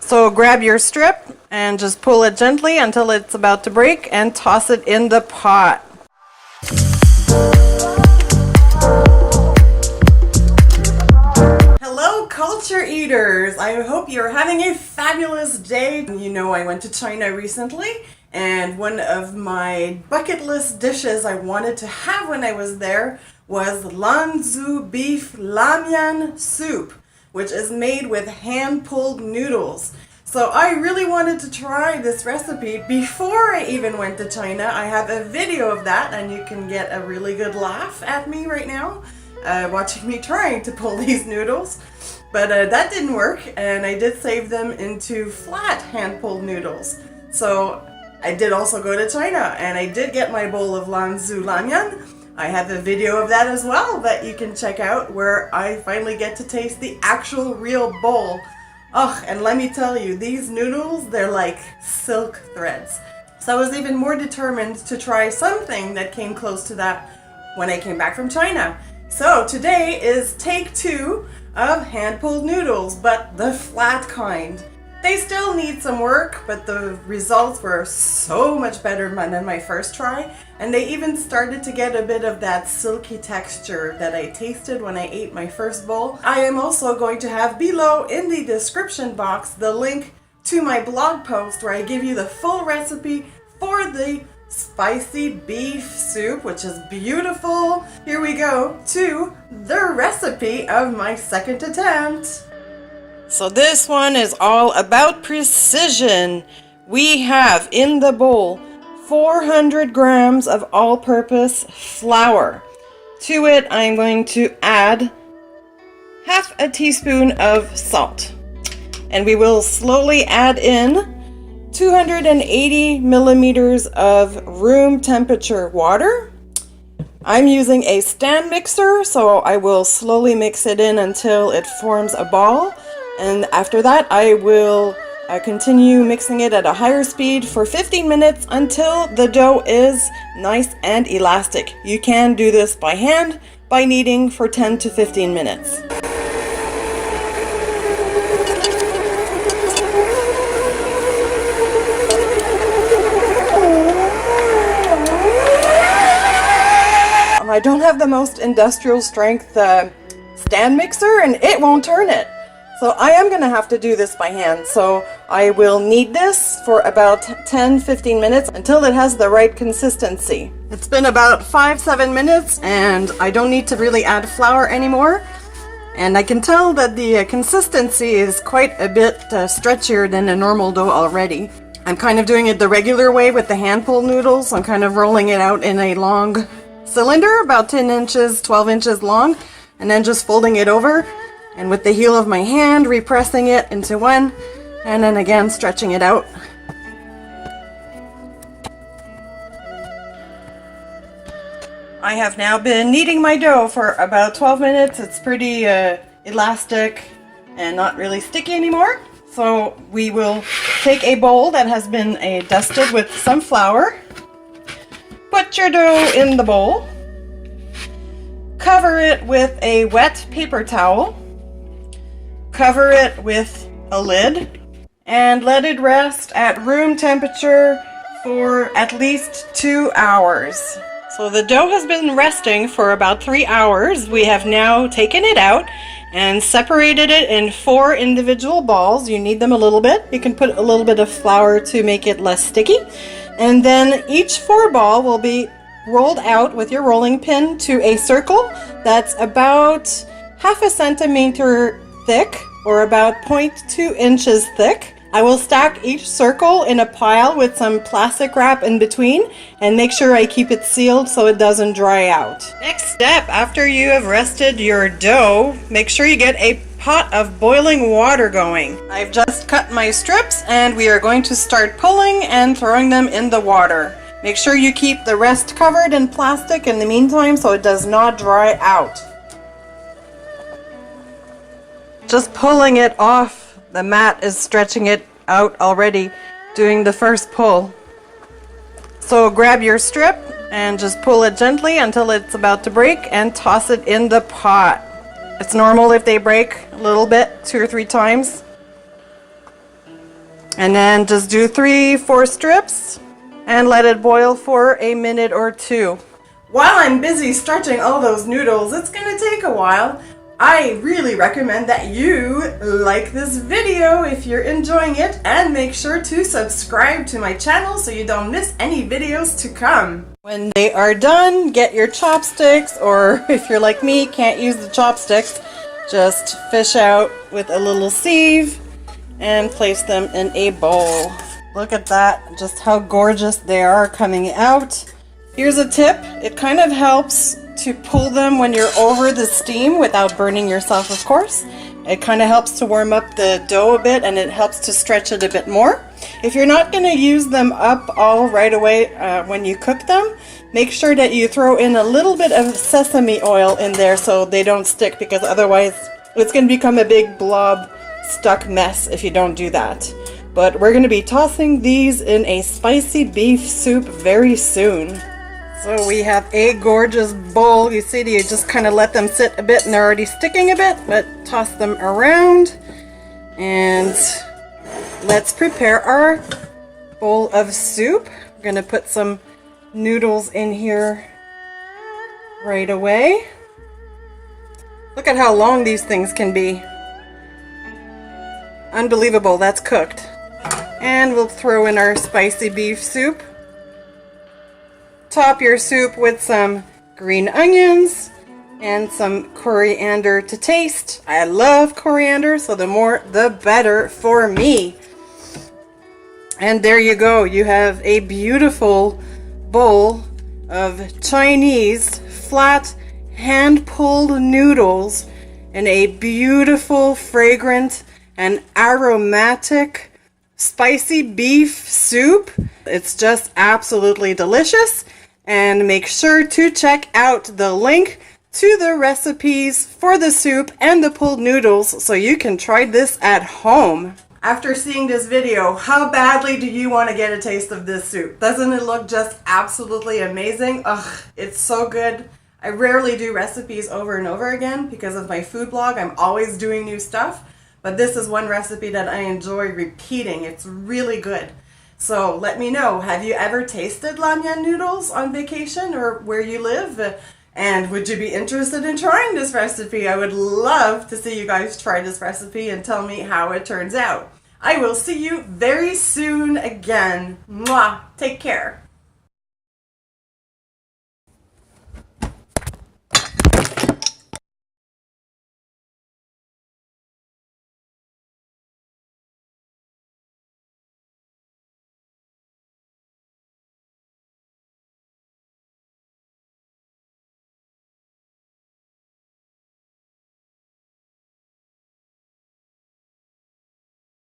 So grab your strip and just pull it gently until it's about to break and toss it in the pot. Hello culture eaters! I hope you're having a fabulous day. You know, I went to China recently, and one of my bucket list dishes I wanted to have when I was there was Spicy Beef Lamian soup, which is made with hand-pulled noodles. So I really wanted to try this recipe before I even went to China. I have a video of that, and you can get a really good laugh at me right now watching me trying to pull these noodles. But that didn't work, and I did save them into flat hand-pulled noodles. So I did also go to China, and I did get my bowl of Lamian. I have a video of that as well that you can check out, where I finally get to taste the actual real bowl. Oh, and let me tell you, these noodles, they're like silk threads. So I was even more determined to try something that came close to that when I came back from China. So today is take 2 of hand-pulled noodles, but the flat kind. They still need some work, but the results were so much better than my first try, and they even started to get a bit of that silky texture that I tasted when I ate my first bowl. I am also going to have below in the description box the link to my blog post where I give you the full recipe for the spicy beef soup, which is beautiful. Here we go to the recipe of my second attempt. So this one is all about precision. We have in the bowl 400 grams of all-purpose flour. To it, I'm going to add half a teaspoon of salt. And we will slowly add in 280 milliliters of room temperature water. I'm using a stand mixer, so I will slowly mix it in until it forms a ball. And after that, I will continue mixing it at a higher speed for 15 minutes until the dough is nice and elastic. You can do this by hand by kneading for 10 to 15 minutes. I don't have the most industrial strength stand mixer, and it won't turn it. So I am going to have to do this by hand. So I will knead this for about 10-15 minutes until it has the right consistency. It's been about 5-7 minutes, and I don't need to really add flour anymore. And I can tell that the consistency is quite a bit stretchier than a normal dough already. I'm kind of doing it the regular way with the hand-pulled noodles. I'm kind of rolling it out in a long cylinder, about 10 inches, 12 inches long, and then just folding it over, and with the heel of my hand repressing it into one, and then again stretching it out. I have now been kneading my dough for about 12 minutes. It's pretty elastic and not really sticky anymore. So we will take a bowl that has been dusted with some flour. Put your dough in the bowl. Cover it with a wet paper towel. Cover it with a lid and let it rest at room temperature for at least 2 hours. So the dough has been resting for about 3 hours. We have now taken it out and separated it in 4 individual balls. You need them a little bit. You can put a little bit of flour to make it less sticky. And then each 4 ball will be rolled out with your rolling pin to a circle that's about half a centimeter thick, or about 0.2 inches thick. I will stack each circle in a pile with some plastic wrap in between and make sure I keep it sealed so it doesn't dry out. Next step, after you have rested your dough, make sure you get a pot of boiling water going. I've just cut my strips, and we are going to start pulling and throwing them in the water. Make sure you keep the rest covered in plastic in the meantime so it does not dry out. Just pulling it off, the mat is stretching it out already, doing the first pull. So grab your strip and just pull it gently until it's about to break and toss it in the pot. It's normal if they break a little bit, 2 or 3 times. And then just do 3-4 strips and let it boil for a minute or two. While I'm busy stretching all those noodles, it's gonna take a while. I really recommend that you like this video if you're enjoying it, and make sure to subscribe to my channel so you don't miss any videos to come. When they are done, get your chopsticks, or if you're like me, can't use the chopsticks, just fish out with a little sieve and place them in a bowl. Look at that, just how gorgeous they are coming out. Here's a tip, it kind of helps to pull them when you're over the steam without burning yourself, of course. It kind of helps to warm up the dough a bit, and it helps to stretch it a bit more. If you're not going to use them up all right away when you cook them, make sure that you throw in a little bit of sesame oil in there so they don't stick, because otherwise it's going to become a big blob stuck mess if you don't do that. But we're going to be tossing these in a spicy beef soup very soon. So we have a gorgeous bowl. You see, you just kind of let them sit a bit and they're already sticking a bit, but toss them around. And let's prepare our bowl of soup. We're going to put some noodles in here right away. Look at how long these things can be. Unbelievable, that's cooked. And we'll throw in our spicy beef soup. Top your soup with some green onions and some coriander to taste. I love coriander, so the more the better for me. And there you go. You have a beautiful bowl of Chinese flat hand-pulled noodles in a beautiful, fragrant, and aromatic spicy beef soup. It's just absolutely delicious. And make sure to check out the link to the recipes for the soup and the pulled noodles so you can try this at home. After seeing this video, how badly do you want to get a taste of this soup? Doesn't it look just absolutely amazing? Ugh, it's so good. I rarely do recipes over and over again because of my food blog. I'm always doing new stuff, but this is one recipe that I enjoy repeating. It's really good. So let me know, have you ever tasted Lamian noodles on vacation or where you live? And would you be interested in trying this recipe? I would love to see you guys try this recipe and tell me how it turns out. I will see you very soon again. Mwah! Take care.